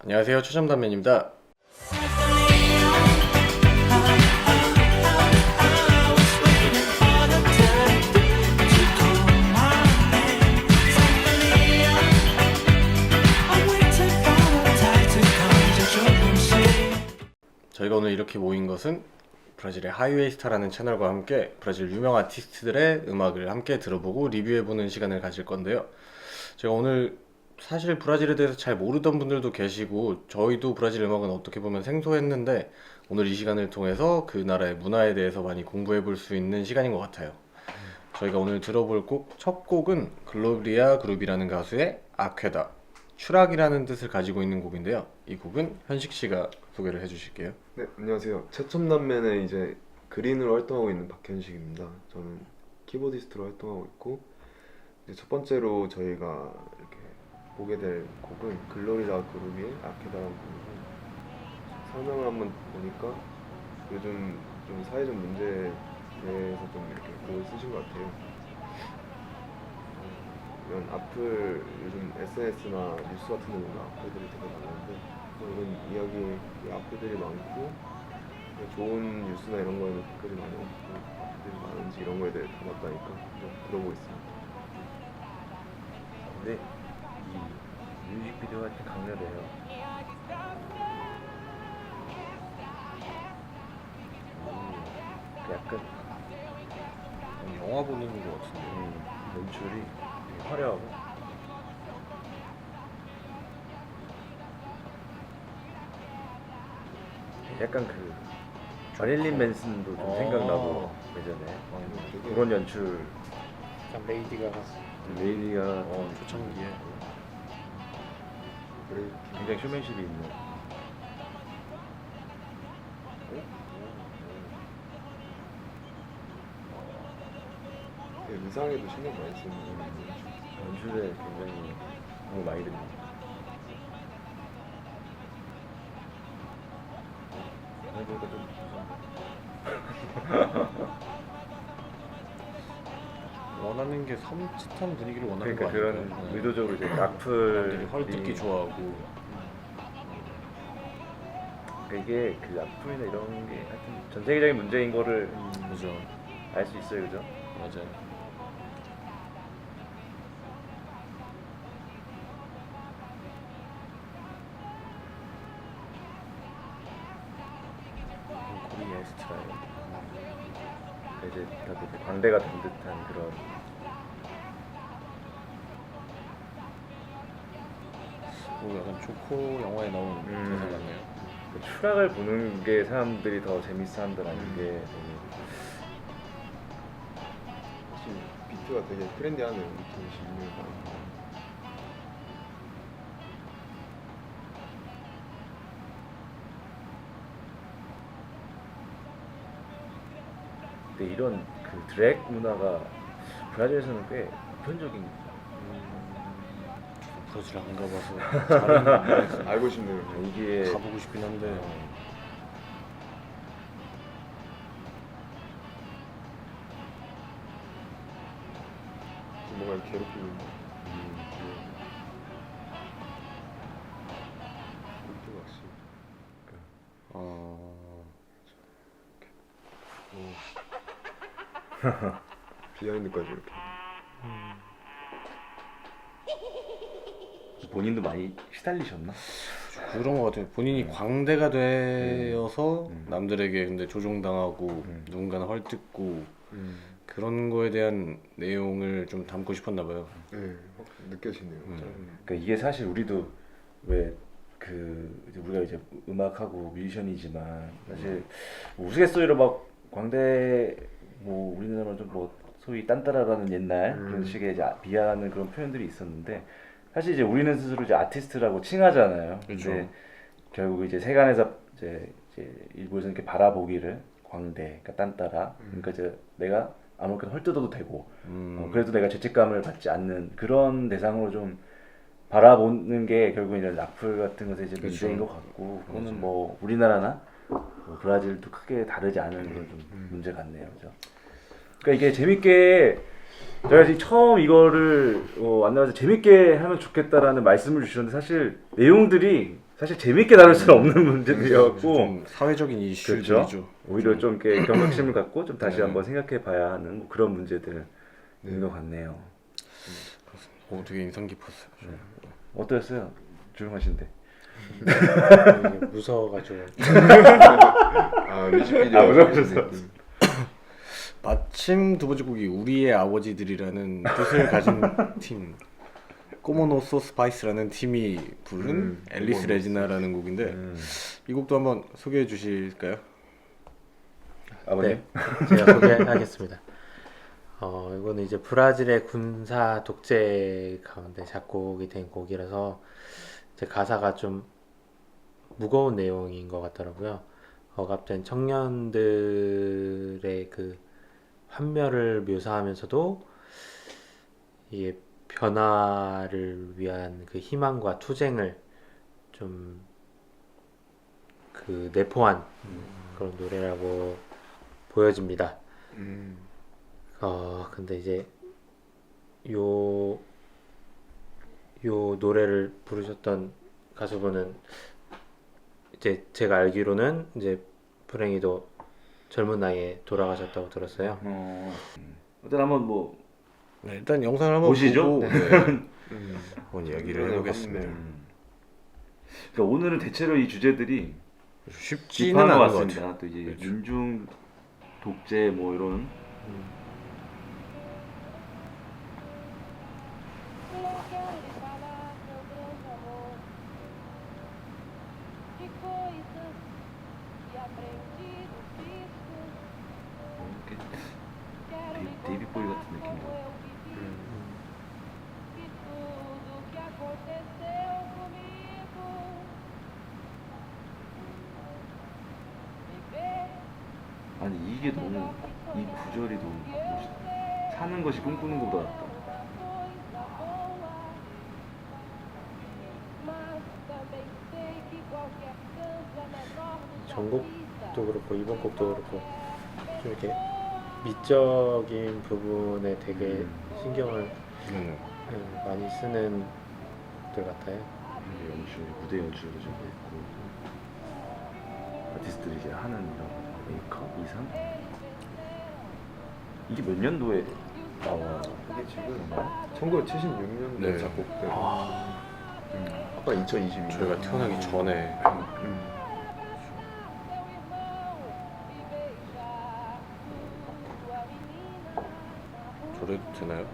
안녕하세요, 초점담면입니다. 저희가 오늘 이렇게 모인 것은 브라질의 하이웨이스타라는 채널과 함께 브라질 유명 아티스트들의 음악을 함께 들어보고 리뷰해보는 시간을 가질 건데요. 제가 오늘 사실 브라질에 대해서 잘 모르던 분들도 계시고 저희도 브라질 음악은 어떻게 보면 생소했는데 오늘 이 시간을 통해서 그 나라의 문화에 대해서 많이 공부해볼 수 있는 시간인 것 같아요. 저희가 오늘 들어볼 첫 곡은 글로리아 그룹이라는 가수의 아퀘다, 추락이라는 뜻을 가지고 있는 곡인데요. 이 곡은 현식 씨가 소개를 해주실게요. 네, 안녕하세요. 최첨단면에 이제 그린으로 활동하고 있는 박현식입니다. 저는 키보디스트로 활동하고 있고, 이제 첫 번째로 저희가 이렇게 보게 될 곡은 글로리아 그룹의 아케다라는 곡이고, 설명을 한번 보니까 요즘 좀 사회적 문제에 대해서 좀 이렇게 곡을 쓰신 것 같아요. 이런 악플, 요즘 SNS나 뉴스 같은 데 보면 악플들이 되게 많은데 이런 이야기, 악플들이 많고 좋은 뉴스나 이런 거에는 댓글이 많이 없고 악플들이 많은지 이런 거에 대해 담았다니까 좀 들어보겠습니다. 근데 이 뮤직비디오가 좀 강렬해요. 약간 영화 보는 것 같은데. 연출이 되게 화려하고 약간 그 마릴린 맨슨도 좀 생각나고 예전에 그런 연출. 레이디가 초창기에 굉장히 쇼맨십이 있는. 의상에도 신경 많이 쓰는 연출에 굉장히 너무 많이 듭니다. 생각해보니까 좀 원하는 게 섬찟한 분위기를 원하는 그러니까 거 그런 아닐까요? 의도적으로 이제 사람들이 악플이 헐뜯기 좋아하고. 그러니까 이게 그 악플이나 이런 게 하여튼 전 세계적인 문제인 거를 그죠. 알 수 있어요, 그죠? 맞아요. 코리아 스타일. 이제 다들 이제 광대가 된 듯한 그런. 약간 조코 영화에 나온 대사 같네요. 그 추락을 보는 게 사람들이 더 재밌어 한다는 게 되게. 사실 비트가 되게 트렌디하네요. 2016년. 근데 이런 그 드랙 문화가 브라질에서는 꽤 보편적인. 브라질 안 가봐서 잘은 모르겠어요. 알고 싶네요. 이게 가보고 싶긴 한데 뭔가 괴롭히는 비트 확실히. 비하인드까지 이렇게. 본인도 많이 시달리셨나? 그런 것 같아요. 본인이 광대가 되어서 남들에게 근데 조종당하고 누군가는 헐뜯고 그런 거에 대한 내용을 좀 담고 싶었나 봐요. 네, 확 느껴지네요. 그러니까 이게 사실 우리도 왜 우리가 이제 음악하고 뮤지션이지만 사실 뭐 우스갯소리로 막 광대 뭐 우리나라로 좀 뭐 소위 딴따라라는 옛날 그런 식의 이제 비하하는 그런 표현들이 있었는데 사실 이제 우리는 스스로 이제 아티스트라고 칭하잖아요. 그렇죠. 근데 결국 이제 세간에서 이제 일부에서 이렇게 바라보기를 광대, 그러니까 딴따라, 그러니까 이제 내가 아무렇게나 헐뜯어도 되고 그래도 내가 죄책감을 받지 않는 그런 대상으로 좀 바라보는 게 결국은 이런 악플 같은 것의 이제 문제인 것 같고 그거는 뭐 우리나라나 뭐 브라질도 크게 다르지 않은 그런 좀 문제 같네요, 그죠? 그러니까 이게 재밌게 저희가 지금 처음 이거를 만나서 재밌게 하면 좋겠다라는 말씀을 주셨는데 사실 내용들이 사실 재밌게 다룰 수는 없는 문제들이었고 좀 사회적인 이슈들이죠. 그렇죠. 오히려 좀 이렇게 경각심을 갖고 좀 다시 네. 한번 생각해봐야 하는 뭐 그런 문제들인 것 같네요. 되게 인상 깊었어요. 어떠셨어요? 조용하신데. 이게 무서워가지고 뮤직비디오 무서우셨어. 마침 두 번째 곡이 우리의 아버지들이라는 뜻을 가진 팀 꼬모노소 스파이스라는 팀이 부른 앨리스 꼬모노소. 레지나라는 곡인데 이 곡도 한번 소개해 주실까요? 아버님? 네, 제가 소개하겠습니다. 이거는 이제 브라질의 군사 독재 가운데 작곡이 된 곡이라서 이제 가사가 좀 무거운 내용인 것 같더라고요. 억압된 청년들의 그 환멸을 묘사하면서도 이게 변화를 위한 그 희망과 투쟁을 좀 그 내포한 그런 노래라고 보여집니다. 근데 이제 요 노래를 부르셨던 가수분은 이제 제가 알기로는 이제 불행히도 젊은 나이에 돌아가셨다고 들었어요. 일단 한번 뭐 네, 일단 영상을 한번 보시죠. 보고 네. 한번 이야기를 해보겠습니다. 그러니까 오늘은 대체로 이 주제들이 쉽지는 딥한 것 않은 것 같습니다. 같아요. 또 이제 그렇죠. 민중 독재 뭐 이런 Não quero lhe falar meu grande amor, de coisas que aprendi do Cristo. 이렇게 Quero lhe 데이비 보이 contar 같은 como 느낌도. eu vivi e tudo que aconteceu comigo. Viver 아니 이게 너무 이 구절이 너무 멋있다. 사는 것이 꿈꾸는 것보다 낫다. coisa boa, mas também sei que qualquer canto é menor do que a 전곡도 vida. 그렇고 이번 곡도 그렇고 좀 이렇게 미적인 부분에 되게 신경을 많이 쓰는 곡들 같아요. 연출, 무대 연출도 좀 있고 아티스트들이 이제 하는 이런 메이크업, 이상 이게 몇 년도에 나와? 이게 지금 1976년도 네. 작곡된 아, 아까 2022년 저희가 태어나기 전에 저래도 되나요?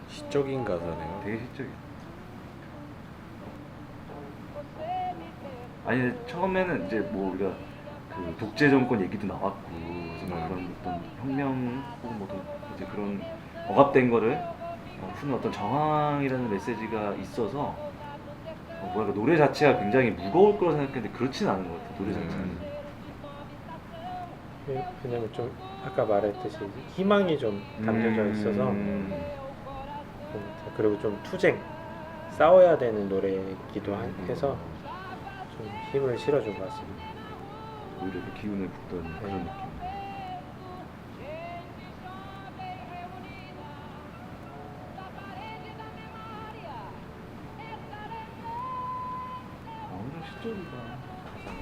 시적인 가사네요. 되게 시적이. 아니 처음에는 이제 뭐 우리가 그 독재 정권 얘기도 나왔고 그래서 막 그런 어떤 혁명 혹은 뭐 이제 그런 억압된 거를 푸는 어떤 정황이라는 메시지가 있어서 뭐랄까 노래 자체가 굉장히 무거울 거라 생각했는데 그렇지는 않은 것 같아 노래 자체는. 왜냐면 좀 아까 말했듯이 희망이 좀 담겨져 있어서 그리고 좀 투쟁 싸워야 되는 노래이기도 해서 좀 힘을 실어준 것 같습니다. 오히려 그 기운을 붓던 그런 느낌. 엄청 시적이다 가사가.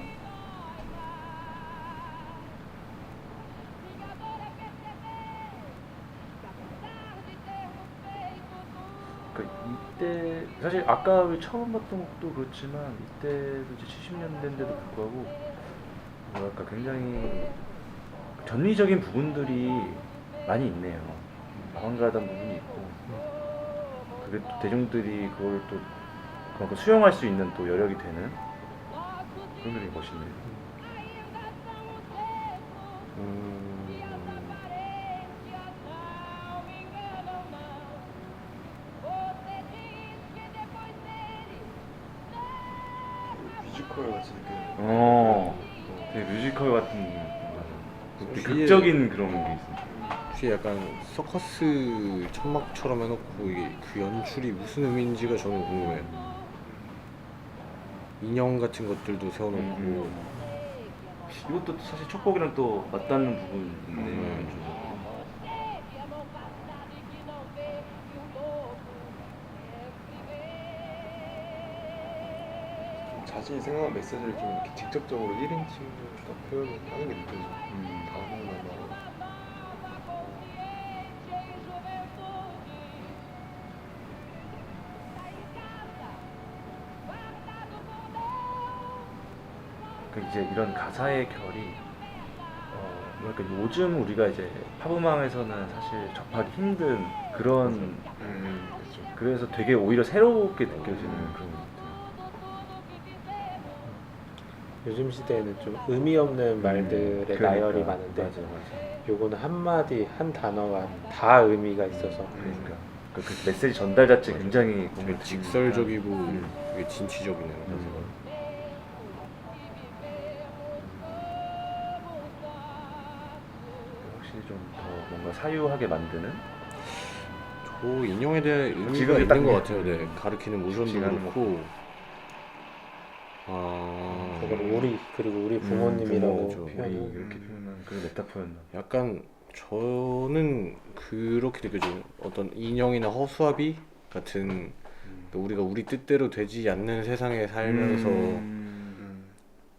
그러니까 이때 사실 아까 처음 봤던 곡도 그렇지만 이때도 이제 70년대인데도 불구하고 뭐랄까 굉장히 전위적인 부분들이 많이 있네요. 아방가르드한 부분이 있고 그게 또 대중들이 그걸 또 그만큼 수용할 수 있는 또 여력이 되는 그런 게 되게 멋있네요. 뮤지컬 같이 느껴요. 되게 뮤지컬 같은 되게 뒤에- 극적인 그런 게 있어요. 뒤에 약간 서커스 천막처럼 해놓고 이게 그 연출이 무슨 의미인지가 저는 궁금해요. 인형 같은 것들도 세워놓고 이것도 사실 첫 곡이랑 또 맞닿는 부분인데 음. 연출적으로. 자신이 생각한 메시지를 좀 이렇게 직접적으로 1인칭으로 표현을 하는 게 느껴져. 단어나 말. 그 이제 이런 가사의 결이 뭐랄까 요즘 우리가 이제 팝음악에서는 사실 접하기 힘든 그런 그렇죠. 그래서 되게 오히려 새롭게 느껴지는 그런 것 같아요. 요즘 시대에는 좀 의미 없는 말들의 그러니까. 나열이 많은데 맞아 맞아. 요거는 한마디 한 단어가 다 의미가 있어서 그러니까 그 메시지 전달 자체 굉장히 되게 공을 직설적이고 음. 되게 진취적이네요. 확실히 좀 더 뭔가 사유하게 만드는 저 인형에 대한 의미가 지금 있는 딱 것 같아요. 네, 가르치는 모션도 쉽지가 않은 그렇고. 저건 우리 그리고 우리 부모님이라고 부모죠. 우리 표현을 이렇게 표현한 그런 메타포였나. 약간 저는 그렇게 느껴져요. 어떤 인형이나 허수아비 같은 우리가 우리 뜻대로 되지 않는 세상에 살면서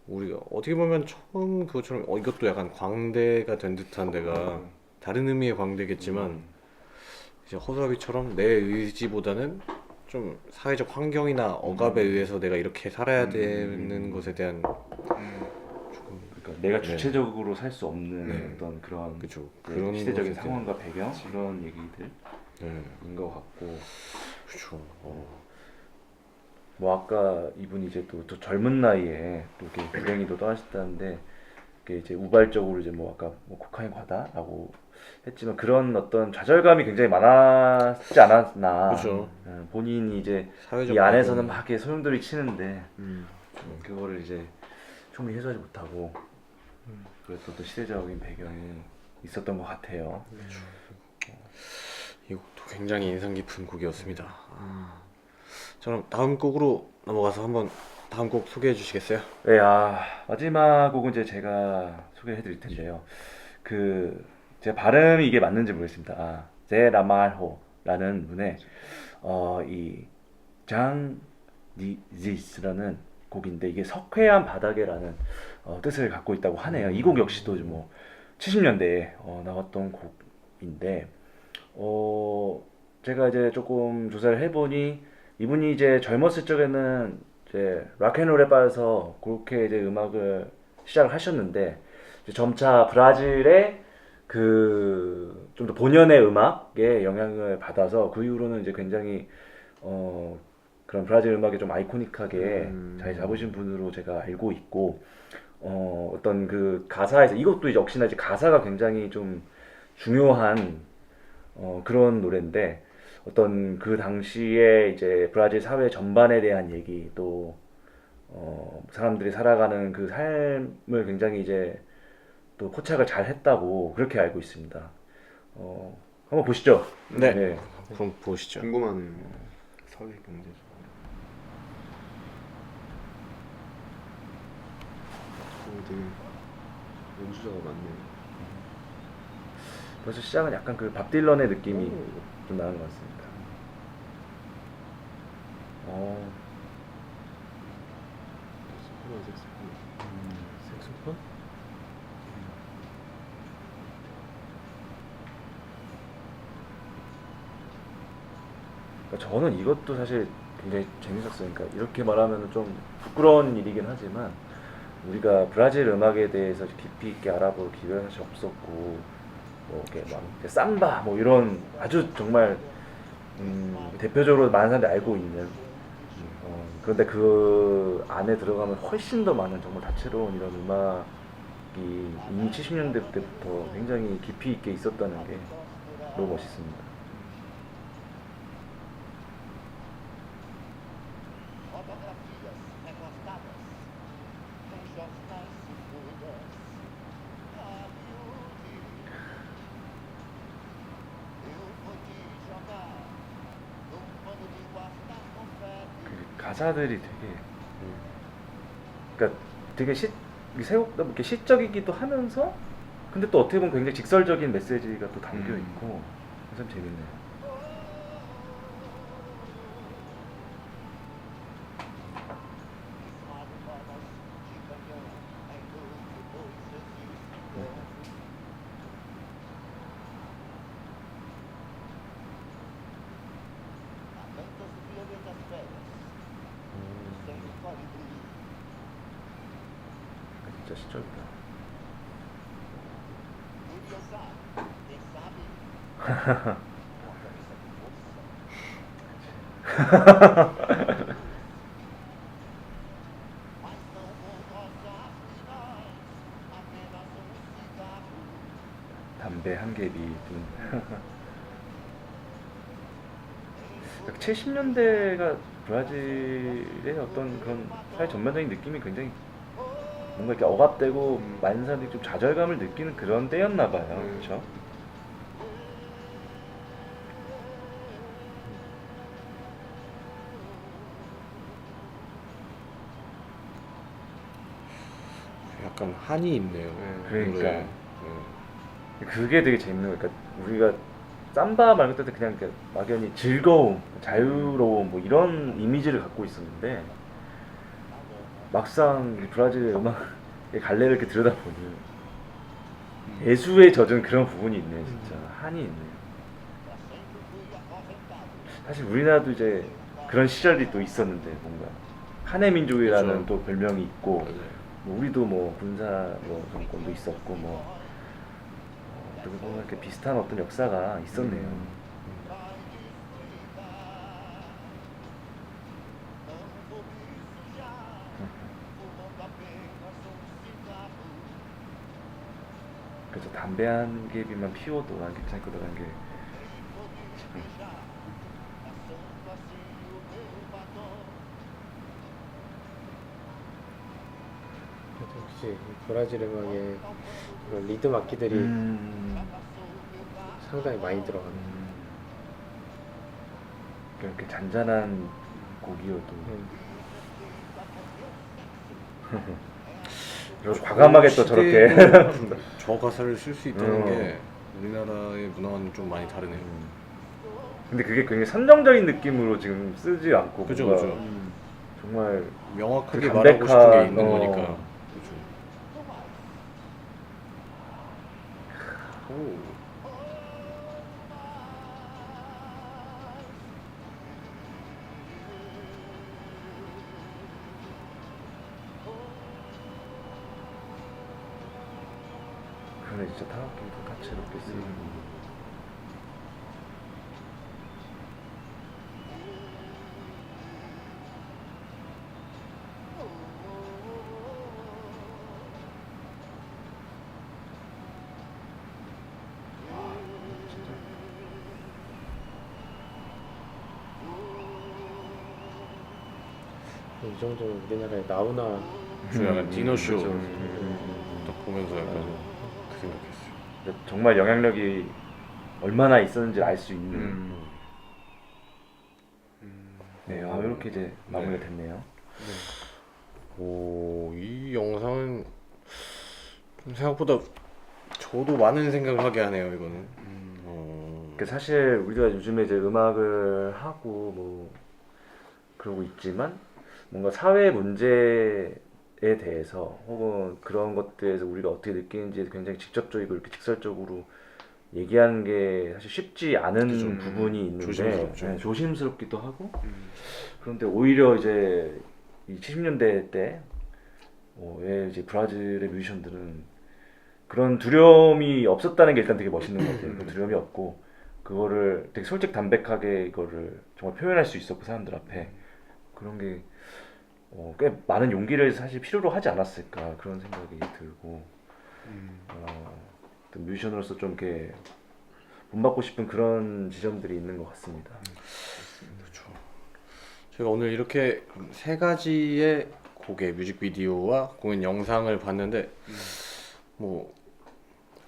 우리가 어떻게 보면 처음 그것처럼 이것도 약간 광대가 된 듯한 데가 다른 의미의 광대겠지만 이제 허수아비처럼 내 의지보다는 좀 사회적 환경이나 억압에 의해서 내가 이렇게 살아야 되는 것에 대한 그러니까 내가 네. 주체적으로 살 수 없는 네. 어떤 그런 그쵸 네, 그런 시대적인 것에 상황과 배경 그런 얘기들인 네, 것 같고 그쵸. 뭐 아까 이분이 이제 또 젊은 나이에 또 이렇게 불행히도 떠나셨다는데 그게 이제 우발적으로 이제 뭐 아까 뭐 코카인 과다라고 했지만 그런 어떤 좌절감이 굉장히 많았지 않았나. 그쵸. 본인이 이제 사회적 이 안에서는 배경. 막 이렇게 소용돌이 치는데 그거를 이제 충분히 해소하지 못하고 그래서 또 시대적인 배경이 있었던 것 같아요. 이 곡도 굉장히 인상 깊은 곡이었습니다. 자, 그럼 다음 곡으로 넘어가서 한번 다음 곡 소개해 주시겠어요? 네, 마지막 곡은 이제 제가 소개해 드릴 텐데요. 제 발음이 이게 맞는지 모르겠습니다. 제라말호라는 분의 이 장니지스라는 곡인데 이게 석회암 바닥에라는 뜻을 갖고 있다고 하네요. 이 곡 역시도 뭐 70년대에 나왔던 곡인데 제가 이제 조금 조사를 해보니 이분이 이제 젊었을 적에는 이제 락앤롤에 빠져서 그렇게 이제 음악을 시작을 하셨는데 이제 점차 브라질의 좀 더 본연의 음악에 영향을 받아서 그 이후로는 이제 굉장히 그런 브라질 음악에 좀 아이코닉하게 자리 잡으신 분으로 제가 알고 있고 어떤 그 가사에서 이것도 이제 역시나 이제 가사가 굉장히 좀 중요한 그런 노래인데 어떤 그 당시에 이제 브라질 사회 전반에 대한 얘기 또 사람들이 살아가는 그 삶을 굉장히 이제 또 포착을 잘 했다고 그렇게 알고 있습니다. 한번 보시죠. 네. 그럼 보시죠. 궁금하네요. 사회 경제적. 되게 연주자가 많네요. 벌써 시작은 약간 그 밥 딜런의 느낌이 좀 나는 것 같습니다. 색소폰? 그러니까 저는 이것도 사실 굉장히 재밌었어요. 그러니까 이렇게 말하면 좀 부끄러운 일이긴 하지만 우리가 브라질 음악에 대해서 깊이 있게 알아볼 기회가 사실 없었고 뭐 이렇게 막 삼바 뭐 이런 아주 정말 대표적으로 많은 사람들이 알고 있는 그런데 그 안에 들어가면 훨씬 더 많은 정말 다채로운 이런 음악이 이미 70년대 때부터 굉장히 깊이 있게 있었다는 게 너무 멋있습니다. Fotografias recortadas em jornais e folhas. Eu vou te jogar num pano de guardar confete. 그 가사들이 되게 그러니까 되게 이렇게 시적이기도 하면서 근데 또 어떻게 보면 굉장히 직설적인 메시지가 또 담겨 있고 참 재밌네요. 진짜 시적이다. quem sabe, uma camisa com força. Mas não vou gozar de nós, apenas cigarro. 담배 한 갭이 좀 70년대가 브라질의 어떤 그런 사회 전반적인 느낌이 굉장히 뭔가 이렇게 억압되고 많은 사람들이 좀 좌절감을 느끼는 그런 때였나 봐요. 그렇죠? 약간 한이 있네요. 그러니까. 노래에. 그게 되게 재밌는 거예요. 그러니까 우리가 삼바 말 그대로 그냥 이렇게 막연히 즐거움, 자유로움 뭐 이런 이미지를 갖고 있었는데 막상 이 브라질의 음악의 갈래를 이렇게 들여다보니 예수에 젖은 그런 부분이 있네요. 진짜 한이 있네요. 사실 우리나라도 이제 그런 시절이 또 있었는데 뭔가 한해 민족이라는 그렇죠. 또 별명이 있고 맞아요. 뭐 우리도 뭐 군사 뭐 정권도 있었고 뭐 어떻게 보면 이렇게 비슷한 어떤 역사가 있었네요. 그래서 담배 한 개비만 피워도 난 괜찮을 거라는 게 역시 이 브라질 음악에 이런 리듬 악기들이 상당히 많이 들어가네요. 이렇게 잔잔한 곡이어도 그리고 과감하게 또 저렇게 시대에는 저 가사를 쓸 수 있다는 게 우리나라의 문화와는 좀 많이 다르네요. 근데 그게 굉장히 선정적인 느낌으로 지금 쓰지 않고 그죠, 뭔가 그죠. 정말 명확하게 그 말하고 싶은 게 있는 담백한, 거니까. 그죠. 오. 그러네 진짜 타악기도 다채롭게 쓰이는 이 정도면 우리나라에 나오나 저 약간 디너쇼 그죠. 딱 보면서 약간 그 생각했어요. 근데 정말 영향력이 얼마나 있었는지 알 수 있는 네, 이렇게 이제 마무리가 됐네요. 오, 이 영상은 좀 생각보다 저도 많은 생각을 하게 하네요, 이거는. 그 사실 우리가 요즘에 이제 음악을 하고 뭐 그러고 있지만 뭔가 사회 문제에 대해서 혹은 그런 것들에서 우리가 어떻게 느끼는지에 굉장히 직접적이고 이렇게 직설적으로 얘기하는 게 사실 쉽지 않은 그죠. 부분이 있는데 조심스럽죠. 네, 조심스럽기도 하고 그런데 오히려 이제 이 70년대 때 왜 이제 브라질의 뮤지션들은 그런 두려움이 없었다는 게 일단 되게 멋있는 것 같아요. 그 두려움이 없고 그거를 되게 솔직 담백하게 이거를 정말 표현할 수 있었고 사람들 앞에 그런 게 꽤 많은 용기를 사실 필요로 하지 않았을까 그런 생각이 들고 어떤 뮤지션으로서 좀 이렇게 본받고 싶은 그런 지점들이 있는 것 같습니다. 그렇죠. 제가 오늘 이렇게 세 가지의 곡의 뮤직비디오와 공연 영상을 봤는데 뭐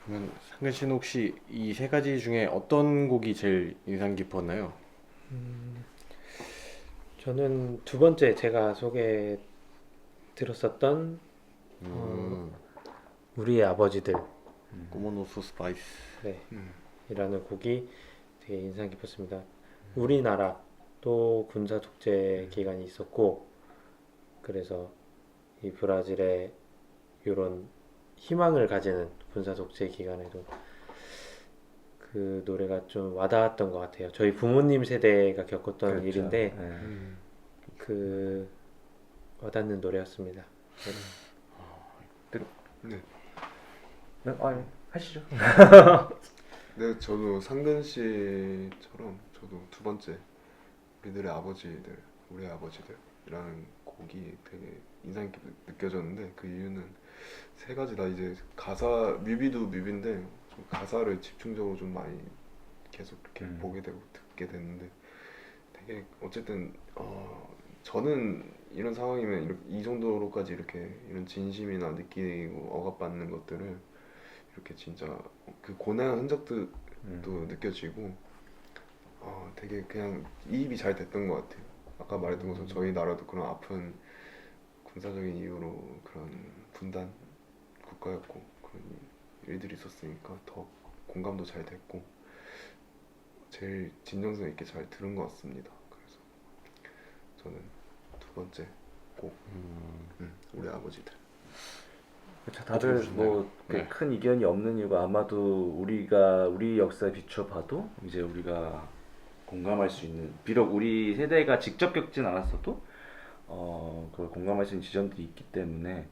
그러면 상근 씨는 혹시 이 세 가지 중에 어떤 곡이 제일 인상 깊었나요? 저는 두 번째 제가 소개 들었었던 우리의 아버지들 꼬모노소 스파이스. 네, 이라는 곡이 되게 인상 깊었습니다. 우리나라 또 군사 독재 기간이 있었고 그래서 이 브라질의 이런 희망을 가지는 군사 독재 기간에도 그 노래가 좀 와닿았던 것 같아요. 저희 부모님 세대가 겪었던 그렇죠. 일인데 네. 그 와닿는 노래였습니다. 네. 네, 하시죠. 네, 저도 상근 씨처럼 저도 두 번째 우리들의 아버지들, 우리의 아버지들이라는 곡이 되게 인상 깊게 느껴졌는데 그 이유는 세 가지 다 이제 가사 뮤비도 뮤비인데 좀 가사를 집중적으로 좀 많이 계속 이렇게 보게 되고 듣게 됐는데 되게 어쨌든 저는 이런 상황이면 이 정도로까지 이렇게 이런 진심이나 느끼고 억압받는 것들을 이렇게 진짜 그 고난의 흔적도 느껴지고 되게 그냥 이입이 잘 됐던 것 같아요. 아까 말했던 것처럼 저희 나라도 그런 아픈 군사적인 이유로 그런 분단 국가였고 그런 일들이 있었으니까 더 공감도 잘 됐고 제일 진정성 있게 잘 들은 것 같습니다. 그래서 저는 두 번째 곡 우리 아버지들. 다들 뭐 네. 큰 이견이 없는 이유가 아마도 우리 역사에 비춰봐도 이제 우리가 공감할 수 있는, 비록 우리 세대가 직접 겪진 않았어도 그걸 공감할 수 있는 지점들이 있기 때문에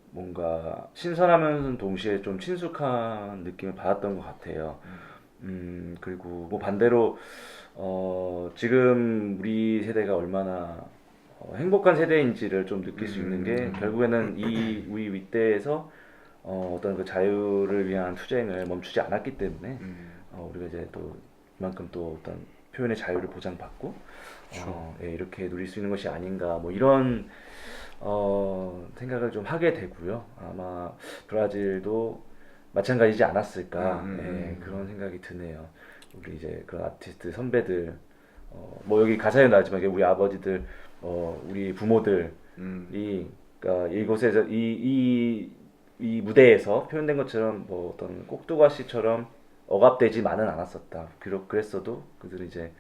뭔가 신선하면서 동시에 좀 친숙한 느낌을 받았던 것 같아요. 그리고 뭐 반대로 지금 우리 세대가 얼마나 행복한 세대인지를 좀 느낄 수 있는 게 결국에는 우리 윗대에서 어떤 그 자유를 위한 투쟁을 멈추지 않았기 때문에 우리가 이제 또 이만큼 또 어떤 표현의 자유를 보장받고 예, 이렇게 누릴 수 있는 것이 아닌가 뭐 이런 생각을 좀 하게 되고요. 아마 브라질도 마찬가지지 않았을까 예, 그런 생각이 드네요. 우리 이제 그런 아티스트 선배들 뭐 여기 가사에 나왔지만 우리 아버지들 우리 부모들이 그러니까 이곳에서 이 무대에서 표현된 것처럼 뭐 어떤 꼭두가시처럼 억압되지만은 않았었다. 비록 그랬어도 그들은 이제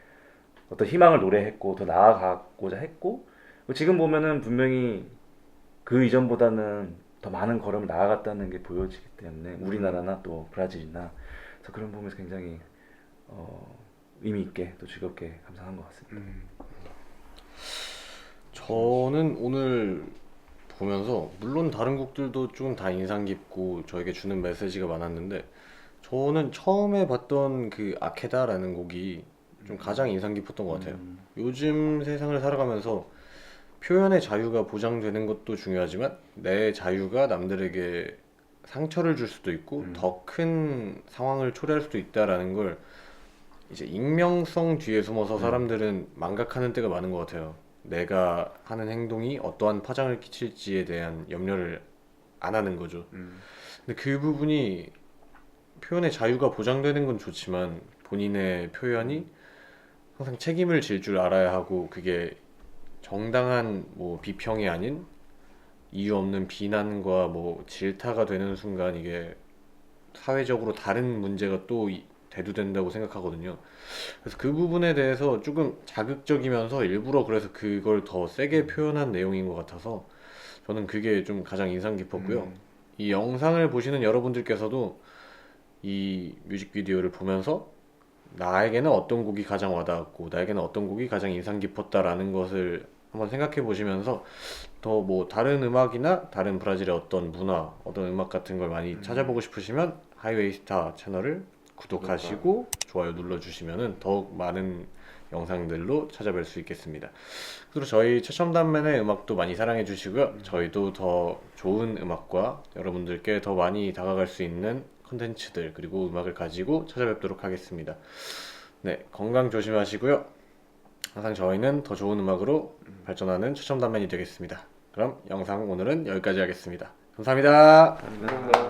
어떤 희망을 노래했고 더 나아가고자 했고 지금 보면은 분명히 그 이전보다는 더 많은 걸음을 나아갔다는 게 보여지기 때문에 우리나라나 또 브라질이나 그래서 그런 부분에서 굉장히 의미 있게 또 즐겁게 감상한 것 같습니다. 저는 오늘 보면서 물론 다른 곡들도 조금 다 인상 깊고 저에게 주는 메시지가 많았는데 저는 처음에 봤던 그 아케다라는 곡이 좀 가장 인상 깊었던 것 같아요. 요즘 세상을 살아가면서 표현의 자유가 보장되는 것도 중요하지만 내 자유가 남들에게 상처를 줄 수도 있고 더 큰 상황을 초래할 수도 있다라는 걸 이제 익명성 뒤에 숨어서 사람들은 망각하는 때가 많은 것 같아요. 내가 하는 행동이 어떠한 파장을 끼칠지에 대한 염려를 안 하는 거죠. 근데 그 부분이 표현의 자유가 보장되는 건 좋지만 본인의 표현이 항상 책임을 질 줄 알아야 하고 그게 정당한 뭐 비평이 아닌 이유 없는 비난과 뭐 질타가 되는 순간 이게 사회적으로 다른 문제가 또 대두된다고 생각하거든요. 그래서 그 부분에 대해서 조금 자극적이면서 일부러 그래서 그걸 더 세게 표현한 내용인 것 같아서 저는 그게 좀 가장 인상 깊었고요. 이 영상을 보시는 여러분들께서도 이 뮤직비디오를 보면서 나에게는 어떤 곡이 가장 와닿았고 나에게는 어떤 곡이 가장 인상 깊었다라는 것을 한번 생각해 보시면서 더 뭐 다른 음악이나 다른 브라질의 어떤 문화, 어떤 음악 같은 걸 많이 찾아보고 싶으시면 하이웨이스타 채널을 구독하시고 좋아요 눌러주시면은 더욱 많은 영상들로 찾아뵐 수 있겠습니다. 그리고 저희 최첨단맨의 음악도 많이 사랑해 주시고요. 저희도 더 좋은 음악과 여러분들께 더 많이 다가갈 수 있는 콘텐츠들 그리고 음악을 가지고 찾아뵙도록 하겠습니다. 네, 건강 조심하시고요. 항상 저희는 더 좋은 음악으로 발전하는 최첨단맨이 되겠습니다. 그럼 영상 오늘은 여기까지 하겠습니다. 감사합니다. 감사합니다.